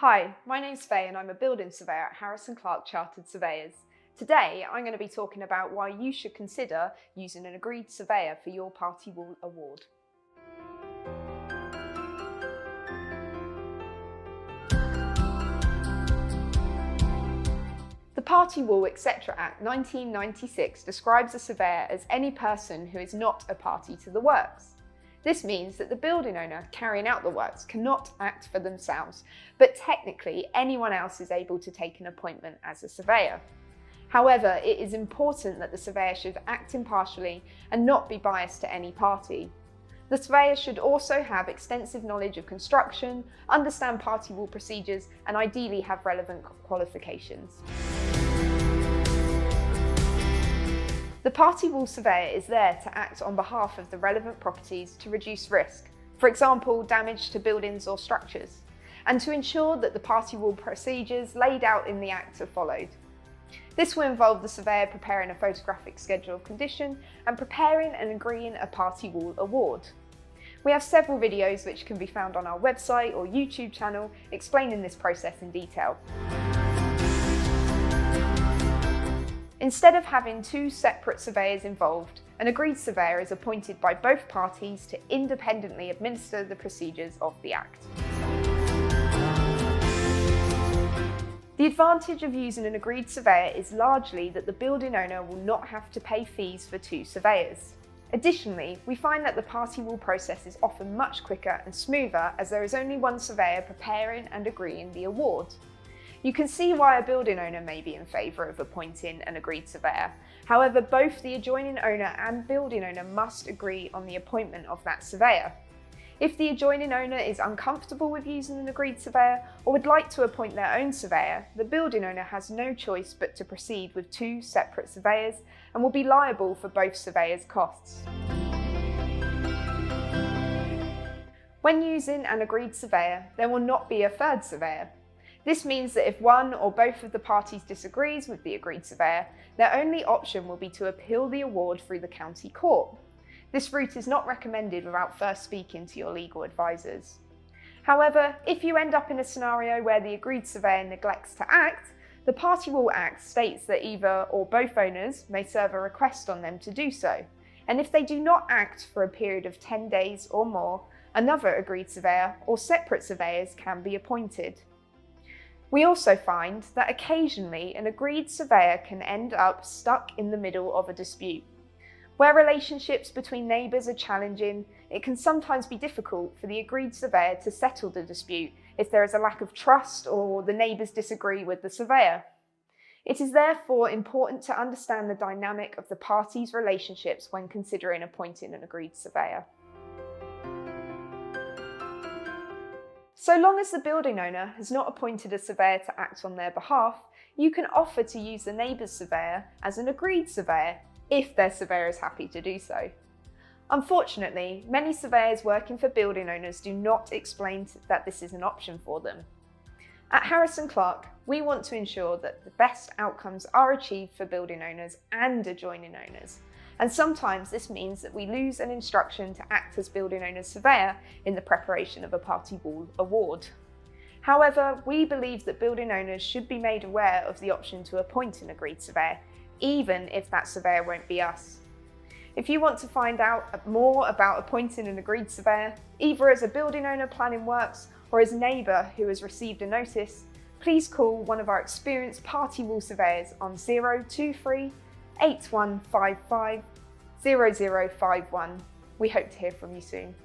Hi, my name's Faye and I'm a building surveyor at Harris & Clarke Chartered Surveyors. Today I'm going to be talking about why you should consider using an agreed surveyor for your party wall award. The Party Wall Etc. Act 1996 describes a surveyor as any person who is not a party to the works. This means that the building owner carrying out the works cannot act for themselves, but technically anyone else is able to take an appointment as a surveyor. However, it is important that the surveyor should act impartially and not be biased to any party. The surveyor should also have extensive knowledge of construction, understand party wall procedures, and ideally have relevant qualifications. The party wall surveyor is there to act on behalf of the relevant properties to reduce risk, for example, damage to buildings or structures, and to ensure that the party wall procedures laid out in the Act are followed. This will involve the surveyor preparing a photographic schedule of condition and preparing and agreeing a party wall award. We have several videos which can be found on our website or YouTube channel explaining this process in detail. Instead of having two separate surveyors involved, an agreed surveyor is appointed by both parties to independently administer the procedures of the Act. The advantage of using an agreed surveyor is largely that the building owner will not have to pay fees for two surveyors. Additionally, we find that the party wall process is often much quicker and smoother as there is only one surveyor preparing and agreeing the award. You can see why a building owner may be in favour of appointing an agreed surveyor. However, both the adjoining owner and building owner must agree on the appointment of that surveyor. If the adjoining owner is uncomfortable with using an agreed surveyor or would like to appoint their own surveyor, the building owner has no choice but to proceed with two separate surveyors and will be liable for both surveyors' costs. When using an agreed surveyor, there will not be a third surveyor. This means that if one or both of the parties disagrees with the agreed surveyor, their only option will be to appeal the award through the county court. This route is not recommended without first speaking to your legal advisors. However, if you end up in a scenario where the agreed surveyor neglects to act, the Party Wall Act states that either or both owners may serve a request on them to do so, and if they do not act for a period of 10 days or more, another agreed surveyor or separate surveyors can be appointed. We also find that occasionally an agreed surveyor can end up stuck in the middle of a dispute. Where relationships between neighbours are challenging, it can sometimes be difficult for the agreed surveyor to settle the dispute if there is a lack of trust or the neighbours disagree with the surveyor. It is therefore important to understand the dynamic of the parties' relationships when considering appointing an agreed surveyor. So long as the building owner has not appointed a surveyor to act on their behalf, you can offer to use the neighbour's surveyor as an agreed surveyor, if their surveyor is happy to do so. Unfortunately, many surveyors working for building owners do not explain that this is an option for them. At Harris & Clarke, we want to ensure that the best outcomes are achieved for building owners and adjoining owners. And sometimes this means that we lose an instruction to act as building owner's surveyor in the preparation of a party wall award. However, we believe that building owners should be made aware of the option to appoint an agreed surveyor, even if that surveyor won't be us. If you want to find out more about appointing an agreed surveyor, either as a building owner planning works or as a neighbour who has received a notice, please call one of our experienced party wall surveyors on 023 8155 0051. We hope to hear from you soon.